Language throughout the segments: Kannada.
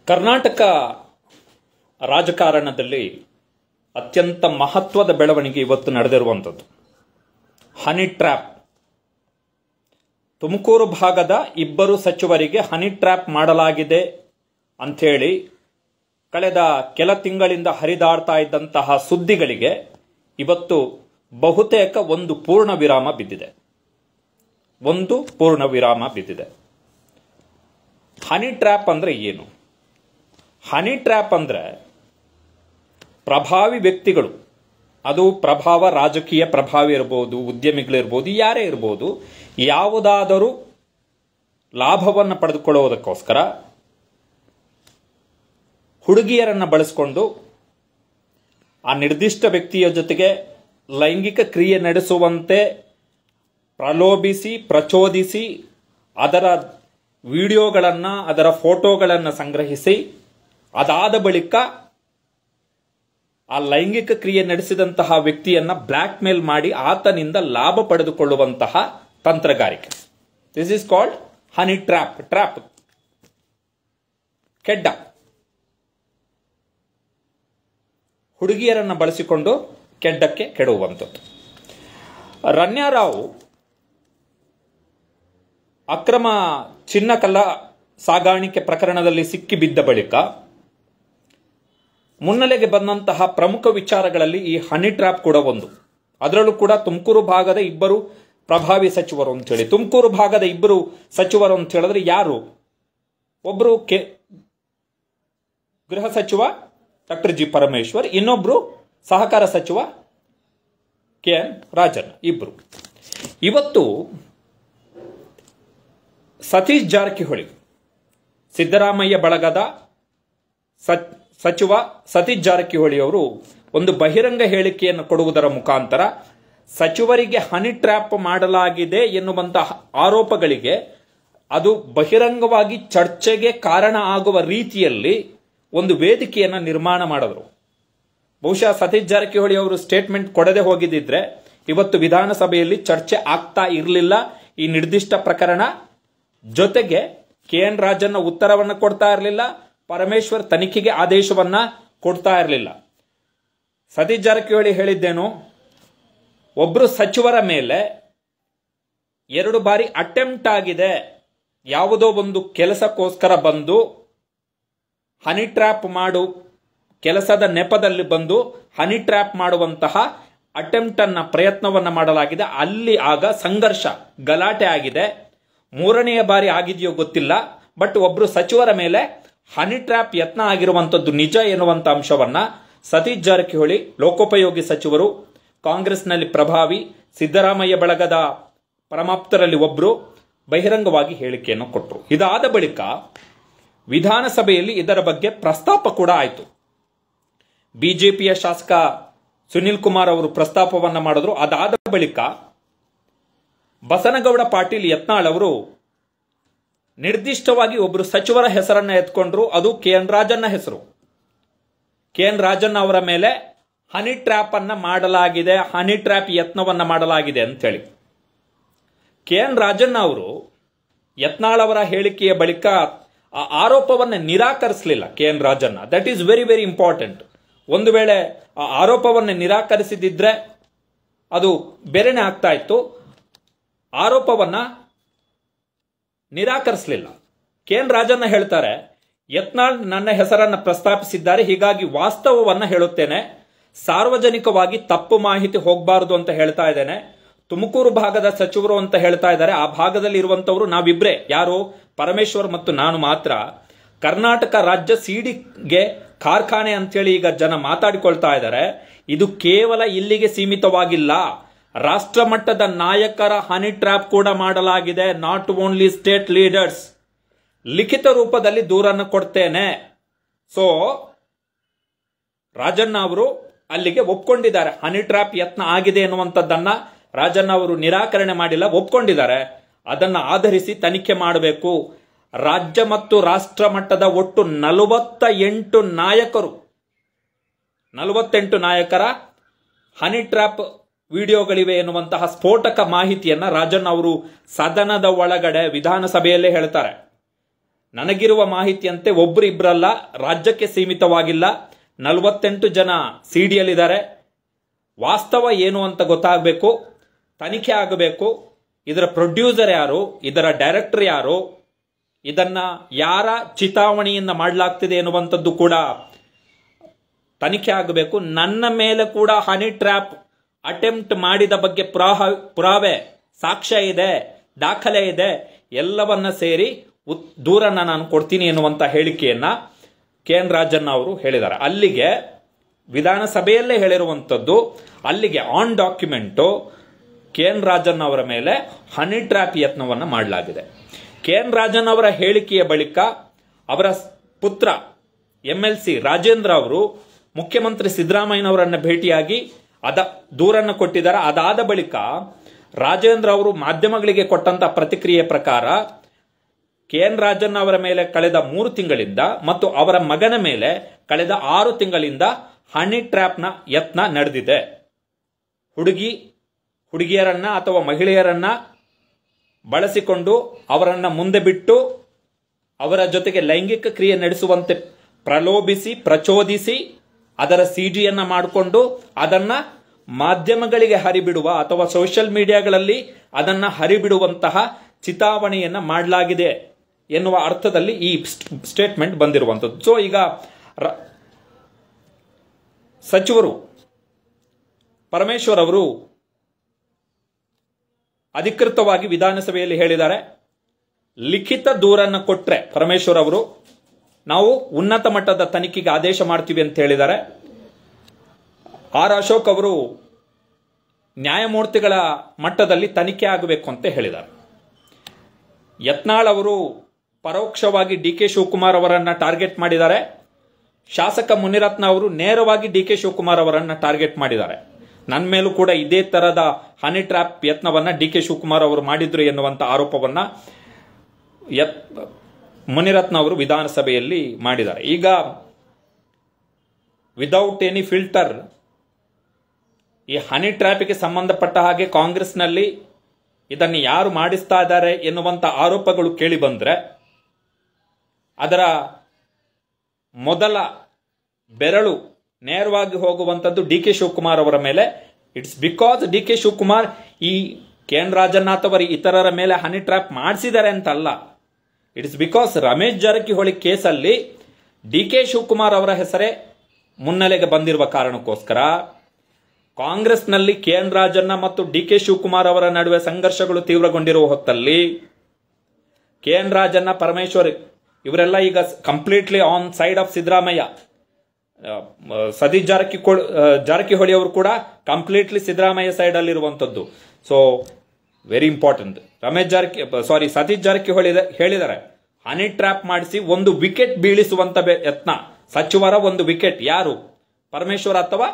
ಕರ್ನಾಟಕ ರಾಜಕಾರಣದಲ್ಲಿ ಅತ್ಯಂತ ಮಹತ್ವದ ಬೆಳವಣಿಗೆ ಇವತ್ತು ನಡೆದಿರುವಂಥದ್ದು ಹನಿ ಟ್ರ್ಯಾಪ್. ತುಮಕೂರು ಭಾಗದ ಇಬ್ಬರು ಸಚಿವರಿಗೆ ಹನಿ ಟ್ರ್ಯಾಪ್ ಮಾಡಲಾಗಿದೆ ಅಂಥೇಳಿ ಕಳೆದ ಕೆಲ ತಿಂಗಳಿಂದ ಹರಿದಾಡ್ತಾ ಇದ್ದಂತಹ ಸುದ್ದಿಗಳಿಗೆ ಇವತ್ತು ಬಹುತೇಕ ಒಂದು ಪೂರ್ಣ ವಿರಾಮ ಬಿದ್ದಿದೆ. ಹನಿ ಟ್ರ್ಯಾಪ್ ಅಂದ್ರೆ ಏನು? ಹನಿ ಟ್ರ್ಯಾಪ್ ಅಂದ್ರೆ ಪ್ರಭಾವಿ ವ್ಯಕ್ತಿಗಳು, ಅದು ರಾಜಕೀಯ ಪ್ರಭಾವಿ ಇರಬಹುದು, ಉದ್ಯಮಿಗಳಿರ್ಬೋದು, ಯಾರೇ ಇರಬಹುದು, ಯಾವುದಾದರೂ ಲಾಭವನ್ನು ಪಡೆದುಕೊಳ್ಳುವುದಕ್ಕೋಸ್ಕರ ಹುಡುಗಿಯರನ್ನು ಬಳಸಿಕೊಂಡು ಆ ನಿರ್ದಿಷ್ಟ ವ್ಯಕ್ತಿಯ ಜೊತೆಗೆ ಲೈಂಗಿಕ ಕ್ರಿಯೆ ನಡೆಸುವಂತೆ ಪ್ರಲೋಭಿಸಿ ಪ್ರಚೋದಿಸಿ ಅದರ ವಿಡಿಯೋಗಳನ್ನು, ಅದರ ಫೋಟೋಗಳನ್ನು ಸಂಗ್ರಹಿಸಿ ಅದಾದ ಬಳಿಕ ಆ ಲೈಂಗಿಕ ಕ್ರಿಯೆ ನಡೆಸಿದಂತಹ ವ್ಯಕ್ತಿಯನ್ನ ಬ್ಲ್ಯಾಕ್ ಮೇಲ್ ಮಾಡಿ ಆತನಿಂದ ಲಾಭ ಪಡೆದುಕೊಳ್ಳುವಂತಹ ತಂತ್ರಗಾರಿಕೆ. This is called honey trap. ಕೆಡ್ಡ ಹುಡುಗಿಯರನ್ನು ಬಳಸಿಕೊಂಡು ಕೆಡ್ಡಕ್ಕೆ ಕೆಡುವಂಥದ್ದು. ರಣ್ಯಾರಾವ್ ಅಕ್ರಮ ಚಿನ್ನ ಕಳ್ಳ ಸಾಗಾಣಿಕೆ ಪ್ರಕರಣದಲ್ಲಿ ಸಿಕ್ಕಿಬಿದ್ದ ಬಳಿಕ ಮುನ್ನೆಲೆಗೆ ಬಂದಂತಹ ಪ್ರಮುಖ ವಿಚಾರಗಳಲ್ಲಿ ಈ ಹನಿ ಟ್ರ್ಯಾಪ್ ಕೂಡ ಒಂದು. ಅದರಲ್ಲೂ ಕೂಡ ತುಮಕೂರು ಭಾಗದ ಇಬ್ಬರು ಪ್ರಭಾವಿ ಸಚಿವರು ಅಂತೇಳಿ. ತುಮಕೂರು ಭಾಗದ ಇಬ್ಬರು ಸಚಿವರು ಅಂತ ಹೇಳಿದ್ರೆ ಯಾರು? ಒಬ್ಬರು ಗೃಹ ಸಚಿವ ಡಾಕ್ಟರ್ ಜಿ ಪರಮೇಶ್ವರ್, ಇನ್ನೊಬ್ರು ಸಹಕಾರ ಸಚಿವ KN ರಾಜನ್. ಇಬ್ರು ಇವತ್ತು ಸತೀಶ್ ಜಾರಕಿಹೊಳಿ, ಸಿದ್ದರಾಮಯ್ಯ ಬಳಗದ ಸಚಿವ ಸತೀಶ್ ಜಾರಕಿಹೊಳಿ ಅವರು ಒಂದು ಬಹಿರಂಗ ಹೇಳಿಕೆಯನ್ನು ಕೊಡುವುದರ ಮುಖಾಂತರ ಸಚಿವರಿಗೆ ಹನಿ ಟ್ರ್ಯಾಪ್ ಮಾಡಲಾಗಿದೆ ಎನ್ನುವಂತಹ ಆರೋಪಗಳಿಗೆ ಅದು ಬಹಿರಂಗವಾಗಿ ಚರ್ಚೆಗೆ ಕಾರಣ ಆಗುವ ರೀತಿಯಲ್ಲಿ ಒಂದು ವೇದಿಕೆಯನ್ನು ನಿರ್ಮಾಣ ಮಾಡಿದರು. ಬಹುಶಃ ಸತೀಶ್ ಜಾರಕಿಹೊಳಿ ಅವರು ಸ್ಟೇಟ್ಮೆಂಟ್ ಕೊಡದೆ ಹೋಗಿದ್ದಿದ್ರೆ ಇವತ್ತು ವಿಧಾನಸಭೆಯಲ್ಲಿ ಚರ್ಚೆ ಆಗ್ತಾ ಇರಲಿಲ್ಲ ಈ ನಿರ್ದಿಷ್ಟ ಪ್ರಕರಣ. ಜೊತೆಗೆ KN ರಾಜನ್ನ ಉತ್ತರವನ್ನು ಕೊಡ್ತಾ ಇರಲಿಲ್ಲ, ಪರಮೇಶ್ವರ್ ತನಿಖೆಗೆ ಆದೇಶವನ್ನ ಕೊಡ್ತಾ ಇರಲಿಲ್ಲ. ಸತೀಶ್ ಜಾರಕಿಹೊಳಿ ಹೇಳಿದ್ದೇನು, ಒಬ್ರು ಸಚಿವರ ಮೇಲೆ 2 ಬಾರಿ ಅಟೆಂಪ್ಟ್ ಆಗಿದೆ, ಯಾವುದೋ ಒಂದು ಕೆಲಸಕ್ಕೋಸ್ಕರ ಬಂದು ಹನಿ ಟ್ರ್ಯಾಪ್ ಮಾಡು ಕೆಲಸದ ನೆಪದಲ್ಲಿ ಬಂದು ಹನಿ ಟ್ರ್ಯಾಪ್ ಮಾಡುವಂತಹ ಅಟೆಂಪ್ಟ್ ಅನ್ನ ಪ್ರಯತ್ನವನ್ನ ಮಾಡಲಾಗಿದೆ. ಅಲ್ಲಿ ಆಗ ಸಂಘರ್ಷ ಗಲಾಟೆ ಆಗಿದೆ. 3ನೆಯ ಬಾರಿ ಆಗಿದೆಯೋ ಗೊತ್ತಿಲ್ಲ, ಬಟ್ ಒಬ್ರು ಸಚಿವರ ಮೇಲೆ ಹನಿ ಟ್ರ್ಯಾಪ್ ಯತ್ನ ಆಗಿರುವಂತದ್ದು ನಿಜ ಎನ್ನುವಂತ ಅಂಶವನ್ನ ಸತೀಶ್ ಜಾರಕಿಹೊಳಿ, ಲೋಕೋಪಯೋಗಿ ಸಚಿವರು, ಕಾಂಗ್ರೆಸ್ನಲ್ಲಿ ಪ್ರಭಾವಿ, ಸಿದ್ದರಾಮಯ್ಯ ಬಳಗದ ಪರಮಾಪ್ತರಲ್ಲಿ ಒಬ್ರು ಬಹಿರಂಗವಾಗಿ ಹೇಳಿಕೆಯನ್ನು ಕೊಟ್ಟರು. ಇದಾದ ಬಳಿಕ ವಿಧಾನಸಭೆಯಲ್ಲಿ ಇದರ ಬಗ್ಗೆ ಪ್ರಸ್ತಾಪ ಕೂಡ ಆಯಿತು. ಬಿಜೆಪಿಯ ಶಾಸಕ ಸುನಿಲ್ ಕುಮಾರ್ ಅವರು ಪ್ರಸ್ತಾಪವನ್ನ ಮಾಡಿದ್ರು. ಅದಾದ ಬಳಿಕ ಬಸನಗೌಡ ಪಾಟೀಲ್ ಯತ್ನಾಳ್ ಅವರು ನಿರ್ದಿಷ್ಟವಾಗಿ ಒಬ್ಬರು ಸಚಿವರ ಹೆಸರನ್ನ ಎತ್ಕೊಂಡ್ರು. ಅದು KN ರಾಜನ್ನ ಹೆಸರು. KN ರಾಜನ್ ಅವರ ಮೇಲೆ ಹನಿ ಟ್ರ್ಯಾಪ್ ಅನ್ನ ಮಾಡಲಾಗಿದೆ, ಹನಿ ಟ್ರ್ಯಾಪ್ ಯತ್ನವನ್ನ ಮಾಡಲಾಗಿದೆ ಅಂತ ಹೇಳಿ KN ರಾಜನ್ ಅವರು ಯತ್ನಾಳ್ ಅವರ ಹೇಳಿಕೆಯ ಬಳಿಕ ಆ ಆರೋಪವನ್ನು ನಿರಾಕರಿಸಲಿಲ್ಲ. KN Rajanna, that is very very important. ಒಂದು ವೇಳೆ ಆ ಆರೋಪವನ್ನು ನಿರಾಕರಿಸಿದಿದ್ರೆ ಅದು ಬೇರೆನೆ ಆಗ್ತಾ ಇತ್ತು. ಆರೋಪವನ್ನ ನಿರಾಕರಿಸಲಿಲ್ಲ. KN ರಾಜನ್ನ ಹೇಳ್ತಾರೆ, ಯತ್ನಾಳ್ ನನ್ನ ಹೆಸರನ್ನ ಪ್ರಸ್ತಾಪಿಸಿದ್ದಾರೆ, ಹೀಗಾಗಿ ವಾಸ್ತವವನ್ನ ಹೇಳುತ್ತೇನೆ, ಸಾರ್ವಜನಿಕವಾಗಿ ತಪ್ಪು ಮಾಹಿತಿ ಹೋಗಬಾರದು ಅಂತ ಹೇಳ್ತಾ ಇದ್ದೇನೆ. ತುಮಕೂರು ಭಾಗದ ಸಚಿವರು ಅಂತ ಹೇಳ್ತಾ ಇದ್ದಾರೆ, ಆ ಭಾಗದಲ್ಲಿ ಇರುವಂತವರು ನಾವಿಬ್ರೇ, ಯಾರು? ಪರಮೇಶ್ವರ್ ಮತ್ತು ನಾನು ಮಾತ್ರ. ಕರ್ನಾಟಕ ರಾಜ್ಯ ಸಿಡಿಗೆ ಕಾರ್ಖಾನೆ ಅಂತೇಳಿ ಈಗ ಜನ ಮಾತಾಡಿಕೊಳ್ತಾ ಇದ್ದಾರೆ. ಇದು ಕೇವಲ ಇಲ್ಲಿಗೆ ಸೀಮಿತವಾಗಿಲ್ಲ, ರಾಷ್ಟ್ರ ಮಟ್ಟದ ನಾಯಕರ ಹನಿ ಟ್ರ್ಯಾಪ್ ಕೂಡ ಮಾಡಲಾಗಿದೆ. Not only state leaders. ಲಿಖಿತ ರೂಪದಲ್ಲಿ ದೂರನ್ನು ಕೊಡ್ತೇನೆ. ಸೊ ರಾಜಣ್ಣ ಅವರು ಅಲ್ಲಿಗೆ ಒಪ್ಕೊಂಡಿದ್ದಾರೆ. ಹನಿ ಟ್ರ್ಯಾಪ್ ಯತ್ನ ಆಗಿದೆ ಎನ್ನುವಂಥದ್ದನ್ನ ರಾಜಣ್ಣ ಅವರು ನಿರಾಕರಣೆ ಮಾಡಿಲ್ಲ, ಒಪ್ಕೊಂಡಿದ್ದಾರೆ. ಅದನ್ನು ಆಧರಿಸಿ ತನಿಖೆ ಮಾಡಬೇಕು. ರಾಜ್ಯ ಮತ್ತು ರಾಷ್ಟ್ರ ಮಟ್ಟದ ಒಟ್ಟು 48 ನಾಯಕರ ಹನಿ ಟ್ರ್ಯಾಪ್ ವಿಡಿಯೋಗಳಿವೆ ಎನ್ನುವಂತಹ ಸ್ಫೋಟಕ ಮಾಹಿತಿಯನ್ನ ರಾಜನ್ ಅವರು ಸದನದ ಒಳಗಡೆ ವಿಧಾನಸಭೆಯಲ್ಲೇ ಹೇಳ್ತಾರೆ. ನನಗಿರುವ ಮಾಹಿತಿಯಂತೆ ಒಬ್ರು ಇಬ್ಬರಲ್ಲ, ರಾಜ್ಯಕ್ಕೆ ಸೀಮಿತವಾಗಿಲ್ಲ, 48 ಜನ ಸಿಡಿಯಲ್ಲಿದ್ದಾರೆ. ವಾಸ್ತವ ಏನು ಅಂತ ಗೊತ್ತಾಗಬೇಕು, ತನಿಖೆ ಆಗಬೇಕು. ಇದರ ಪ್ರೊಡ್ಯೂಸರ್ ಯಾರು, ಇದರ ಡೈರೆಕ್ಟರ್ ಯಾರು, ಇದನ್ನ ಯಾರ ಚಿತಾವಣೆಯಿಂದ ಮಾಡಲಾಗ್ತಿದೆ ಎನ್ನುವಂಥದ್ದು ಕೂಡ ತನಿಖೆ ಆಗಬೇಕು. ನನ್ನ ಮೇಲೆ ಕೂಡ ಹನಿ ಟ್ರ್ಯಾಪ್ ಅಟೆಂಪ್ಟ್ ಮಾಡಿದ ಬಗ್ಗೆ ಪುರಾವೆ, ಸಾಕ್ಷ್ಯ ಇದೆ, ದಾಖಲೆ ಇದೆ, ಎಲ್ಲವನ್ನ ಸೇರಿ ದೂರನ್ನ ನಾನು ಕೊಡ್ತೀನಿ ಎನ್ನುವಂತ ಹೇಳಿಕೆಯನ್ನ KN ರಾಜಣ್ಣ ಅವರು ಹೇಳಿದ್ದಾರೆ. ಅಲ್ಲಿಗೆ ವಿಧಾನಸಭೆಯಲ್ಲೇ ಹೇಳಿರುವಂಥದ್ದು, ಅಲ್ಲಿಗೆ ಆನ್ ಡಾಕ್ಯುಮೆಂಟು KN ರಾಜಣ್ಣ ಅವರ ಮೇಲೆ ಹನಿ ಟ್ರ್ಯಾಪ್ ಯತ್ನವನ್ನು ಮಾಡಲಾಗಿದೆ. KN ರಾಜಣ್ಣ ಅವರ ಹೇಳಿಕೆಯ ಬಳಿಕ ಅವರ ಪುತ್ರ MLC ರಾಜೇಂದ್ರ ಅವರು ಮುಖ್ಯಮಂತ್ರಿ ಸಿದ್ದರಾಮಯ್ಯನವರನ್ನ ಭೇಟಿಯಾಗಿ ದೂರನ್ನು ಕೊಟ್ಟಿದ್ದಾರೆ. ಅದಾದ ಬಳಿಕ ರಾಜೇಂದ್ರ ಅವರು ಮಾಧ್ಯಮಗಳಿಗೆ ಕೊಟ್ಟಂತ ಪ್ರತಿಕ್ರಿಯೆ ಪ್ರಕಾರ KN ರಾಜಣ್ಣ ಅವರ ಮೇಲೆ ಕಳೆದ 3 ತಿಂಗಳಿಂದ ಮತ್ತು ಅವರ ಮಗನ ಮೇಲೆ ಕಳೆದ 6 ತಿಂಗಳಿಂದ ಹನಿ ಟ್ರ್ಯಾಪ್ನ ಯತ್ನ ನಡೆದಿದೆ. ಹುಡುಗಿಯರನ್ನ ಅಥವಾ ಮಹಿಳೆಯರನ್ನ ಬಳಸಿಕೊಂಡು ಅವರನ್ನ ಮುಂದೆ ಬಿಟ್ಟು ಅವರ ಜೊತೆಗೆ ಲೈಂಗಿಕ ಕ್ರಿಯೆ ನಡೆಸುವಂತೆ ಪ್ರಲೋಭಿಸಿ, ಪ್ರಚೋದಿಸಿ, ಅದರ ಸಿಡಿಯನ್ನ ಮಾಡಿಕೊಂಡು ಅದನ್ನ ಮಾಧ್ಯಮಗಳಿಗೆ ಹರಿಬಿಡುವ ಅಥವಾ ಸೋಷಿಯಲ್ ಮೀಡಿಯಾಗಳಲ್ಲಿ ಅದನ್ನ ಹರಿಬಿಡುವಂತಹ ಚಿತಾವಣೆಯನ್ನ ಮಾಡಲಾಗಿದೆ ಎನ್ನುವ ಅರ್ಥದಲ್ಲಿ ಈ ಸ್ಟೇಟ್ಮೆಂಟ್ ಬಂದಿರುವಂಥದ್ದು. ಸೊ ಈಗ ಸಚಿವರು ಪರಮೇಶ್ವರ್ ಅವರು ಅಧಿಕೃತವಾಗಿ ವಿಧಾನಸಭೆಯಲ್ಲಿ ಹೇಳಿದ್ದಾರೆ, ಲಿಖಿತ ದೂರನ್ನು ಕೊಟ್ರೆ ಪರಮೇಶ್ವರ್ ಅವರು ನಾವು ಉನ್ನತ ಮಟ್ಟದ ತನಿಖೆಗೆ ಆದೇಶ ಮಾಡ್ತೀವಿ ಅಂತ ಹೇಳಿದ್ದಾರೆ. ಅಶೋಕ್ ಅವರು ನ್ಯಾಯಮೂರ್ತಿಗಳ ಮಟ್ಟದಲ್ಲಿ ತನಿಖೆ ಆಗಬೇಕು ಅಂತ ಹೇಳಿದ್ದಾರೆ. ಯತ್ನಾಳ್ ಅವರು ಪರೋಕ್ಷವಾಗಿ DK ಶಿವಕುಮಾರ್ ಅವರನ್ನ ಟಾರ್ಗೆಟ್ ಮಾಡಿದ್ದಾರೆ. ಶಾಸಕ ಮುನಿರತ್ನ ಅವರು ನೇರವಾಗಿ DK ಶಿವಕುಮಾರ್ ಅವರನ್ನ ಟಾರ್ಗೆಟ್ ಮಾಡಿದ್ದಾರೆ. ನನ್ನ ಮೇಲೂ ಕೂಡ ಇದೇ ತರದ ಹನಿ ಟ್ರ್ಯಾಪ್ ಯತ್ನವನ್ನ DK ಶಿವಕುಮಾರ್ ಅವರು ಮಾಡಿದ್ರು ಎನ್ನುವಂತ ಆರೋಪವನ್ನ ಮುನಿರತ್ನ ಅವರು ವಿಧಾನಸಭೆಯಲ್ಲಿ ಮಾಡಿದ್ದಾರೆ. ಈಗ ವಿದೌಟ್ ಎನಿ ಫಿಲ್ಟರ್ ಈ ಹನಿ ಟ್ರ್ಯಾಪಿಗೆ ಸಂಬಂಧಪಟ್ಟ ಹಾಗೆ ಕಾಂಗ್ರೆಸ್ನಲ್ಲಿ ಇದನ್ನು ಯಾರು ಮಾಡಿಸ್ತಾ ಇದ್ದಾರೆ ಎನ್ನುವಂತ ಆರೋಪಗಳು ಕೇಳಿ ಬಂದ್ರೆ ಅದರ ಮೊದಲ ಬೆರಳು ನೇರವಾಗಿ ಹೋಗುವಂಥದ್ದು DK ಶಿವಕುಮಾರ್ ಅವರ ಮೇಲೆ. ಇಟ್ಸ್ ಬಿಕಾಸ್ DK ಶಿವಕುಮಾರ್ ಈ KN ರಾಜನಾಥ್ ಅವರ ಇತರರ ಮೇಲೆ ಹನಿ ಟ್ರ್ಯಾಪ್ ಮಾಡಿಸಿದ್ದಾರೆ ಅಂತಲ್ಲ. ಇಟ್ಸ್ ಬಿಕಾಸ್ ರಮೇಶ್ ಜಾರಕಿಹೊಳಿ ಕೇಸಲ್ಲಿ DK ಶಿವಕುಮಾರ್ ಅವರ ಹೆಸರೇ ಮುನ್ನೆಲೆಗೆ ಬಂದಿರುವ ಕಾರಣಕ್ಕೋಸ್ಕರ ಕಾಂಗ್ರೆಸ್ನಲ್ಲಿ KN ರಾಜಣ್ಣ ಮತ್ತು DK ಶಿವಕುಮಾರ್ ಅವರ ನಡುವೆ ಸಂಘರ್ಷಗಳು ತೀವ್ರಗೊಂಡಿರುವ ಹೊತ್ತಲ್ಲಿ KN ರಾಜಣ್ಣ, ಪರಮೇಶ್ವರ್ ಇವರೆಲ್ಲ ಈಗ completely on side of Siddaramaiah. Satish Jarkiholi ಅವರು ಕೂಡ ಕಂಪ್ಲೀಟ್ಲಿ ಸಿದ್ದರಾಮಯ್ಯ ಸೈಡ್ ಅಲ್ಲಿ ಇರುವಂತದ್ದು. So very important. Satish Jarkiholi ಹೇಳಿದ್ದಾರೆ, ಹನಿ ಟ್ರ್ಯಾಪ್ ಮಾಡಿಸಿ ಒಂದು ವಿಕೆಟ್ ಬೀಳಿಸುವಂತ ಯತ್ನ, ಸಚಿವರ ಒಂದು ವಿಕೆಟ್ ಯಾರು, ಪರಮೇಶ್ವರ್ ಅಥವಾ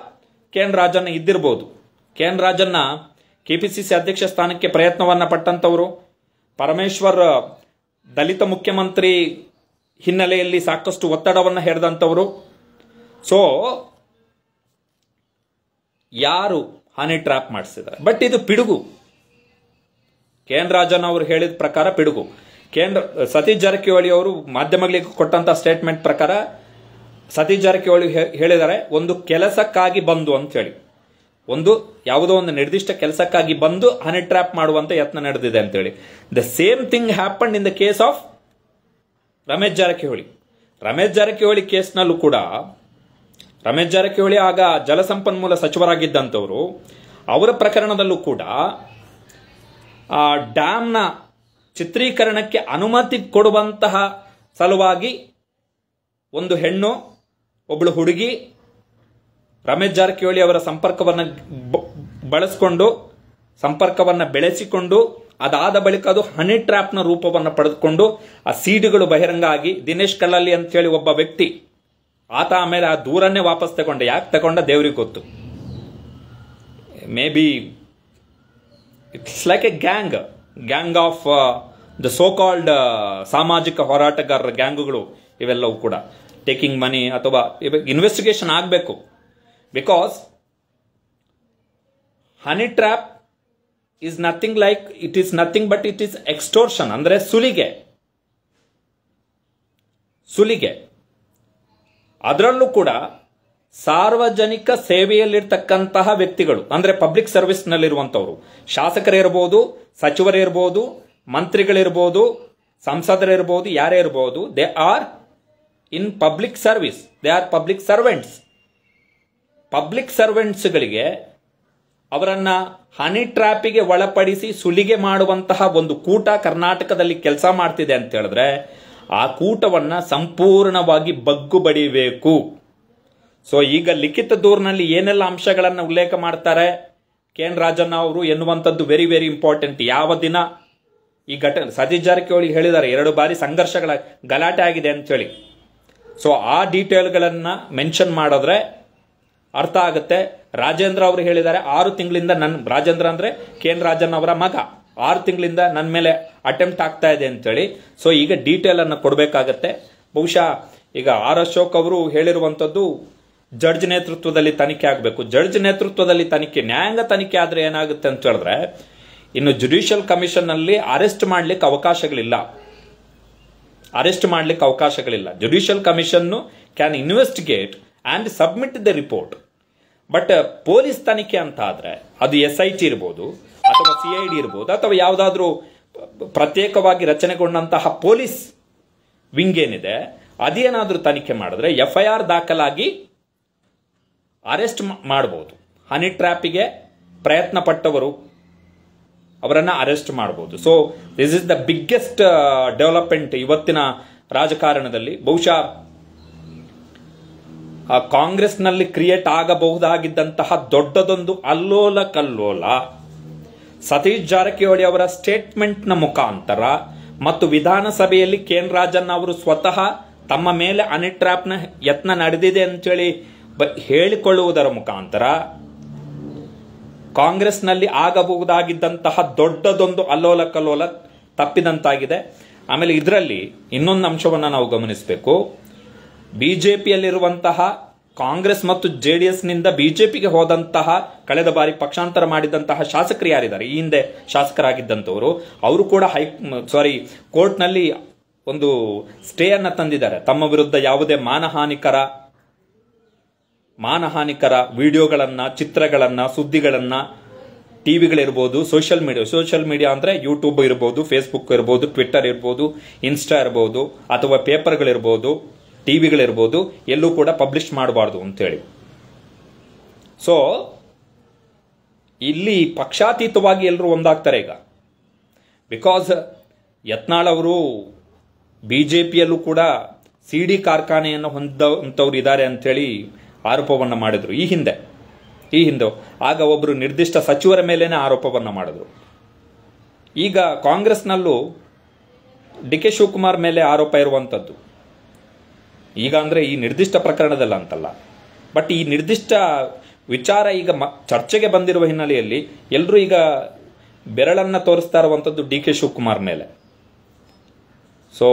KN Rajanna ಇದ್ದಿರಬಹುದು. KN Rajanna KPCC ಅಧ್ಯಕ್ಷ ಸ್ಥಾನಕ್ಕೆ ಪ್ರಯತ್ನವನ್ನ ಪಟ್ಟಂತವರು, ಪರಮೇಶ್ವರ್ ದಲಿತ ಮುಖ್ಯಮಂತ್ರಿ ಹಿನ್ನೆಲೆಯಲ್ಲಿ ಸಾಕಷ್ಟು ಒತ್ತಡವನ್ನು ಹೇರಿದಂತವರು. ಸೊ ಯಾರು ಹನಿ ಟ್ರ್ಯಾಪ್ ಮಾಡಿಸಿದ್ದಾರೆ? ಬಟ್ ಇದು ಪಿಡುಗು. KN ರಾಜಣ್ಣ ಅವರು ಹೇಳಿದ ಪ್ರಕಾರ ಪಿಡುಗು. ಸತೀಶ್ ಜಾರಕಿಹೊಳಿ ಅವರು ಮಾಧ್ಯಮಗಳಿಗೆ ಕೊಟ್ಟಂತ ಸ್ಟೇಟ್ಮೆಂಟ್ ಪ್ರಕಾರ ಸತೀಶ್ ಜಾರಕಿಹೊಳಿ ಹೇಳಿದ್ದಾರೆ, ಒಂದು ಕೆಲಸಕ್ಕಾಗಿ ಬಂದು ಅಂತ ಹೇಳಿ, ಯಾವುದೋ ಒಂದು ನಿರ್ದಿಷ್ಟ ಕೆಲಸಕ್ಕಾಗಿ ಬಂದು ಹನಿ ಟ್ರ್ಯಾಪ್ ಮಾಡುವಂತ ಯತ್ನ ನಡೆದಿದೆ ಅಂತ ಹೇಳಿ. The same thing happen in the case of Ramesh Jarkiholi. Ramesh Jarkiholi ಕೇಸ್ನಲ್ಲೂ ಕೂಡ ರಮೇಶ್ ಜಾರಕಿಹೊಳಿ ಆಗ ಜಲಸಂಪನ್ಮೂಲ ಸಚಿವರಾಗಿದ್ದಂಥವರು, ಅವರ ಪ್ರಕರಣದಲ್ಲೂ ಕೂಡ ಡ್ಯಾಮ್ನ ಚಿತ್ರೀಕರಣಕ್ಕೆ ಅನುಮತಿ ಕೊಡುವಂತಹ ಸಲುವಾಗಿ ಒಂದು ಹೆಣ್ಣು, ಒಬ್ಬಳು ಹುಡುಗಿ ರಮೇಶ್ ಜಾರಕಿಹೊಳಿ ಅವರ ಸಂಪರ್ಕವನ್ನು ಬೆಳೆಸಿಕೊಂಡು ಅದಾದ ಬಳಿಕ ಅದು ಹನಿ ಟ್ರ್ಯಾಪ್ನ ರೂಪವನ್ನು ಪಡೆದುಕೊಂಡು ಆ ಸೀಡುಗಳು ಬಹಿರಂಗ ಆಗಿ ದಿನೇಶ್ ಕಲ್ಲಲ್ಲಿ ಅಂತ ಹೇಳಿ ಒಬ್ಬ ವ್ಯಕ್ತಿ, ಆತ ಆಮೇಲೆ ಆ ದೂರನ್ನೇ ವಾಪಸ್ ತಗೊಂಡ. ಯಾಕೆ ತಗೊಂಡ ದೇವರಿಗೆ ಗೊತ್ತು. May be it's like A gang of the so called ಸಾಮಾಜಿಕ ಹೋರಾಟಗಾರರ ಗ್ಯಾಂಗುಗಳು ಇವೆಲ್ಲವೂ ಕೂಡ ಟೇಕಿಂಗ್ ಮನಿ ಅಥವಾ ಇನ್ವೆಸ್ಟಿಗೇಷನ್ ಆಗಬೇಕು. Because honey trap is nothing like, it is nothing but it is extortion, ಅಂದ್ರೆ ಸುಲಿಗೆ. ಸುಲಿಗೆ, ಅದರಲ್ಲೂ ಕೂಡ ಸಾರ್ವಜನಿಕ ಸೇವೆಯಲ್ಲಿರ್ತಕ್ಕಂತಹ ವ್ಯಕ್ತಿಗಳು, ಅಂದ್ರೆ ಪಬ್ಲಿಕ್ ಸರ್ವಿಸ್ನಲ್ಲಿರುವಂಥವ್ರು, ಶಾಸಕರಿರ್ಬೋದು, ಸಚಿವರಿರ್ಬೋದು, ಮಂತ್ರಿಗಳಿರ್ಬೋದು, ಸಂಸದರಿರ್ಬೋದು, ಯಾರೇ ಇರ್ಬೋದು, they are in public service, they are public servants. Public ಸರ್ವೆಂಟ್ಸ್ಗಳಿಗೆ ಅವರನ್ನ ಹನಿ ಟ್ರ್ಯಾಪಿಗೆ ಒಳಪಡಿಸಿ ಸುಲಿಗೆ ಮಾಡುವಂತಹ ಒಂದು ಕೂಟ ಕರ್ನಾಟಕದಲ್ಲಿ ಕೆಲಸ ಮಾಡ್ತಿದೆ ಅಂತ ಹೇಳಿದ್ರೆ ಆ ಕೂಟವನ್ನ ಸಂಪೂರ್ಣವಾಗಿ ಬಗ್ಗು ಬಡಿಬೇಕು. ಸೊ ಈಗ ಲಿಖಿತ ದೂರಿನಲ್ಲಿ ಏನೆಲ್ಲ ಅಂಶಗಳನ್ನು ಉಲ್ಲೇಖ ಮಾಡ್ತಾರೆ ಕೆ.ಎನ್. ರಾಜಣ್ಣ ಅವರು ಎನ್ನುವಂಥದ್ದು ವೆರಿ ವೆರಿ ಇಂಪಾರ್ಟೆಂಟ್. ಯಾವ ದಿನ ಈ ಘಟನೆ ಸತೀಶ್ ಜಾರಕಿಹೊಳಿ ಹೇಳಿದ್ದಾರೆ 2 ಬಾರಿ ಸಂಘರ್ಷಗಳ ಗಲಾಟೆ ಆಗಿದೆ ಅಂತ ಹೇಳಿ. ಸೊ ಆ ಡೀಟೇಲ್ಗಳನ್ನ ಮೆನ್ಷನ್ ಮಾಡಿದ್ರೆ ಅರ್ಥ ಆಗುತ್ತೆ. ರಾಜೇಂದ್ರ ಅವರು ಹೇಳಿದ್ದಾರೆ 6 ತಿಂಗಳಿಂದ ರಾಜೇಂದ್ರ ಅಂದ್ರೆ ಕೆ.ಎನ್. ರಾಜಣ್ಣ ಅವರ ಮಗ 6 ತಿಂಗಳಿಂದ ನನ್ನ ಮೇಲೆ ಅಟೆಂಪ್ಟ್ ಆಗ್ತಾ ಇದೆ ಅಂತೇಳಿ. ಸೊ ಈಗ ಡೀಟೇಲ್ ಅನ್ನು ಕೊಡಬೇಕಾಗತ್ತೆ. ಬಹುಶಃ ಈಗ ಆರ್ ಅಶೋಕ್ ಅವರು ಹೇಳಿರುವಂಥದ್ದು ಜಡ್ಜ್ ನೇತೃತ್ವದಲ್ಲಿ ತನಿಖೆ ಆಗಬೇಕು. ಜಡ್ಜ್ ನೇತೃತ್ವದಲ್ಲಿ ತನಿಖೆ, ನ್ಯಾಯಾಂಗ ತನಿಖೆ ಆದ್ರೆ ಏನಾಗುತ್ತೆ ಅಂತ ಹೇಳಿದ್ರೆ ಇನ್ನು ಜುಡಿಷಿಯಲ್ ಕಮಿಷನ್ ನಲ್ಲಿ ಅರೆಸ್ಟ್ ಮಾಡ್ಲಿಕ್ಕೆ ಅವಕಾಶಗಳಿಲ್ಲ. Judicial commission can investigate and submit the report. But police ತನಿಖೆ ಅಂತ ಆದ್ರೆ ಅದು SIT ಇರ್ಬೋದು ಅಥವಾ CID ಇರ್ಬೋದು ಅಥವಾ ಯಾವುದಾದ್ರೂ ಪ್ರತ್ಯೇಕವಾಗಿ ರಚನೆಗೊಂಡಂತಹ ಪೊಲೀಸ್ ವಿಂಗ್ ಏನಿದೆ ಅದೇನಾದ್ರೂ ತನಿಖೆ ಮಾಡಿದ್ರೆ FIR ದಾಖಲಾಗಿ ಅರೆಸ್ಟ್ ಮಾಡಬಹುದು. ಹನಿ ಟ್ರ್ಯಾಪಿಗೆ ಪ್ರಯತ್ನ ಪಟ್ಟವರು ಅವರನ್ನ ಅರೆಸ್ಟ್ ಮಾಡಬಹುದು. So this is the biggest development ಇವತ್ತಿನ ರಾಜಕಾರಣದಲ್ಲಿ. ಬಹುಶಃ ಕಾಂಗ್ರೆಸ್ನಲ್ಲಿ ಕ್ರಿಯೇಟ್ ಆಗಬಹುದಾಗಿದ್ದಂತಹ ದೊಡ್ಡದೊಂದು ಅಲ್ಲೋಲ ಕಲ್ಲೋಲ ಸತೀಶ್ ಜಾರಕಿಹೊಳಿ ಅವರ ಸ್ಟೇಟ್ಮೆಂಟ್ನ ಮುಖಾಂತರ ಮತ್ತು ವಿಧಾನಸಭೆಯಲ್ಲಿ ಕೆ.ಎನ್. ರಾಜಣ್ಣ ಅವರು ಸ್ವತಃ ತಮ್ಮ ಮೇಲೆ ಹನಿ ಟ್ರ್ಯಾಪ್ನ ಯತ್ನ ನಡೆದಿದೆ ಅಂತೇಳಿ ಹೇಳಿಕೊಳ್ಳುವುದರ ಮುಖಾಂತರ ಕಾಂಗ್ರೆಸ್ನಲ್ಲಿ ಆಗಬಹುದಾಗಿದ್ದಂತಹ ದೊಡ್ಡದೊಂದು ಅಲ್ಲೋಲ ಕಲ್ಲೋಲ ತಪ್ಪಿದಂತಾಗಿದೆ. ಆಮೇಲೆ ಇದರಲ್ಲಿ ಇನ್ನೊಂದು ಅಂಶವನ್ನು ನಾವು ಗಮನಿಸಬೇಕು. ಬಿಜೆಪಿಯಲ್ಲಿರುವಂತಹ ಕಾಂಗ್ರೆಸ್ ಮತ್ತು JDS ನಿಂದ ಬಿಜೆಪಿಗೆ ಹೋದಂತಹ ಕಳೆದ ಬಾರಿ ಪಕ್ಷಾಂತರ ಮಾಡಿದಂತಹ ಶಾಸಕರು ಯಾರಿದ್ದಾರೆ, ಈ ಹಿಂದೆ ಶಾಸಕರಾಗಿದ್ದಂಥವರು, ಅವರು ಕೂಡ ಕೋರ್ಟ್ನಲ್ಲಿ ಒಂದು ಸ್ಟೇ ಅನ್ನ ತಂದಿದ್ದಾರೆ. ತಮ್ಮ ವಿರುದ್ಧ ಯಾವುದೇ ಮಾನಹಾನಿಕರ ವಿಡಿಯೋಗಳನ್ನ, ಚಿತ್ರಗಳನ್ನ, ಸುದ್ದಿಗಳನ್ನ ಟಿವಿಗಳಿರ್ಬೋದು, ಸೋಷಿಯಲ್ ಮೀಡಿಯಾ ಅಂದ್ರೆ ಯೂಟ್ಯೂಬ್ ಇರ್ಬೋದು, ಫೇಸ್ಬುಕ್ ಇರ್ಬೋದು, ಟ್ವಿಟ್ಟರ್ ಇರ್ಬೋದು, ಇನ್ಸ್ಟಾ ಇರ್ಬೋದು, ಅಥವಾ ಪೇಪರ್ಗಳಿರ್ಬೋದು, ಟಿವಿಗಳಿರ್ಬೋದು, ಎಲ್ಲೂ ಕೂಡ ಪಬ್ಲಿಷ್ ಮಾಡಬಾರ್ದು ಅಂತೇಳಿ. ಸೊ ಇಲ್ಲಿ ಪಕ್ಷಾತೀತವಾಗಿ ಎಲ್ಲರೂ ಒಂದಾಗ್ತಾರೆ ಈಗ. ಬಿಕಾಸ್ ಯತ್ನಾಳ್ ಅವರು ಬಿಜೆಪಿಯಲ್ಲೂ ಕೂಡ CD ಕಾರ್ಖಾನೆಯನ್ನು ಹೊಂದಂಥವ್ರು ಇದ್ದಾರೆ ಅಂತೇಳಿ ಆರೋಪವನ್ನು ಮಾಡಿದ್ರು ಈ ಹಿಂದೆ. ಆಗ ಒಬ್ಬರು ನಿರ್ದಿಷ್ಟ ಸಚಿವರ ಮೇಲೇನೆ ಆರೋಪವನ್ನು ಮಾಡಿದ್ರು. ಈಗ ಕಾಂಗ್ರೆಸ್ನಲ್ಲೂ DK ಶಿವಕುಮಾರ್ ಮೇಲೆ ಆರೋಪ ಇರುವಂಥದ್ದು. ಈಗ ಅಂದ್ರೆ ಈ ನಿರ್ದಿಷ್ಟ ಪ್ರಕರಣದಲ್ಲ ಅಂತಲ್ಲ, ಬಟ್ ಈ ನಿರ್ದಿಷ್ಟ ವಿಚಾರ ಈಗ ಚರ್ಚೆಗೆ ಬಂದಿರುವ ಹಿನ್ನೆಲೆಯಲ್ಲಿ ಎಲ್ಲರೂ ಈಗ ಬೆರಳನ್ನ ತೋರಿಸ್ತಾ ಇರುವಂಥದ್ದು DK ಶಿವಕುಮಾರ್ ಮೇಲೆ. So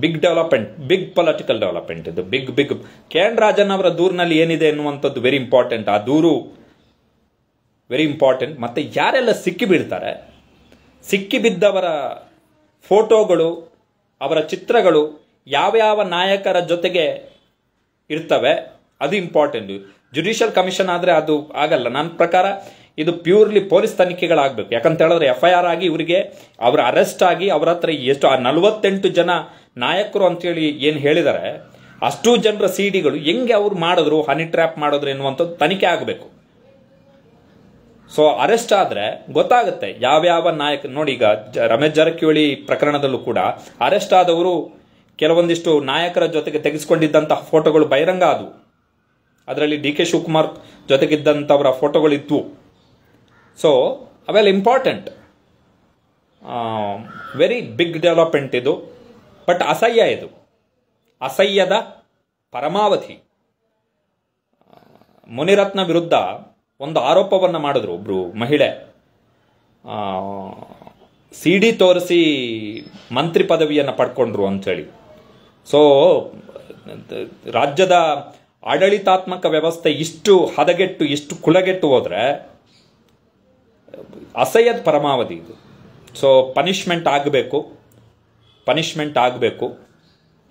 big development, big political development ಇದು. Big K N. ರಾಜಣ್ಣ ಅವರ ದೂರಿನಲ್ಲಿ ಏನಿದೆ ಎನ್ನುವಂಥದ್ದು ವೆರಿ ಇಂಪಾರ್ಟೆಂಟ್. ಆ ದೂರು ವೆರಿ ಇಂಪಾರ್ಟೆಂಟ್. ಮತ್ತೆ ಯಾರೆಲ್ಲ ಸಿಕ್ಕಿಬಿದ್ದವರ ಫೋಟೋಗಳು, ಅವರ ಚಿತ್ರಗಳು ಯಾವ ನಾಯಕರ ಜೊತೆಗೆ ಇರ್ತವೆ ಅದು ಇಂಪಾರ್ಟೆಂಟ್. ಜುಡಿಷಿಯಲ್ ಕಮಿಷನ್ ಆದ್ರೆ ಅದು ಆಗಲ್ಲ. ನನ್ನ ಪ್ರಕಾರ ಇದು ಪ್ಯೂರ್ಲಿ ಪೊಲೀಸ್ ತನಿಖೆಗಳಾಗಬೇಕು. ಯಾಕಂತ ಹೇಳಿದ್ರೆ FIR ಆಗಿ ಇವರಿಗೆ ಅವರ ಅರೆಸ್ಟ್ ಆಗಿ ಅವರ ಹತ್ರ ಎಷ್ಟು 48 ಜನ ನಾಯಕರು ಅಂತೇಳಿ ಏನು ಹೇಳಿದ್ದಾರೆ, ಅಷ್ಟು ಜನರ CDಗಳು ಹೆಂಗೆ ಅವ್ರು ಮಾಡಿದ್ರು, ಹನಿ ಟ್ರ್ಯಾಪ್ ಮಾಡಿದ್ರು ಎನ್ನುವಂಥದ್ದು ತನಿಖೆ ಆಗಬೇಕು. ಸೊ ಅರೆಸ್ಟ್ ಆದ್ರೆ ಗೊತ್ತಾಗುತ್ತೆ ಯಾವ ನಾಯಕ. ನೋಡಿ, ಈಗ ರಮೇಶ್ ಜಾರಕಿಹೊಳಿ ಪ್ರಕರಣದಲ್ಲೂ ಕೂಡ ಅರೆಸ್ಟ್ ಆದವರು ಕೆಲವೊಂದಿಷ್ಟು ನಾಯಕರ ಜೊತೆಗೆ ತೆಗೆಸಿಕೊಂಡಿದ್ದಂತಹ ಫೋಟೋಗಳು ಬಹಿರಂಗ ಆದವು. ಅದರಲ್ಲಿ DK ಶಿವಕುಮಾರ್ ಜೊತೆಗಿದ್ದಂಥವರ ಫೋಟೋಗಳಿದ್ವು. ಸೊ ಅವೆಲ್ಲ ಇಂಪಾರ್ಟೆಂಟ್. ವೆರಿ ಬಿಗ್ ಡೆವಲಪ್ಮೆಂಟ್ ಇದು. ಬಟ್ ಇದು ಅಸಹ್ಯದ ಪರಮಾವಧಿ. ಮುನಿರತ್ನ ವಿರುದ್ಧ ಒಂದು ಆರೋಪವನ್ನು ಮಾಡಿದ್ರು ಒಬ್ರು ಮಹಿಳೆ. CD ತೋರಿಸಿ ಮಂತ್ರಿ ಪದವಿಯನ್ನು ಪಡ್ಕೊಂಡ್ರು ಅಂತೇಳಿ. ಸೊ ರಾಜ್ಯದ ಆಡಳಿತಾತ್ಮಕ ವ್ಯವಸ್ಥೆ ಇಷ್ಟು ಹದಗೆಟ್ಟು, ಇಷ್ಟು ಕುಲಗೆಟ್ಟು ಹೋದ್ರೆ ಅಸಹ್ಯದ ಪರಮಾವಧಿ ಇದು. ಸೊ ಪನಿಷ್ಮೆಂಟ್ ಆಗಬೇಕು.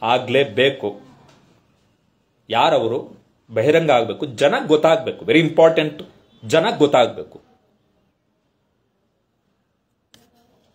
ಆಗಲೇಬೇಕು. ಯಾರವರು? ಬಹಿರಂಗ ಆಗಬೇಕು, ಜನಕ್ಕೆ ಗೊತ್ತಾಗಬೇಕು. ವೆರಿ ಇಂಪಾರ್ಟೆಂಟ್, ಜನಕ್ಕೆ ಗೊತ್ತಾಗಬೇಕು.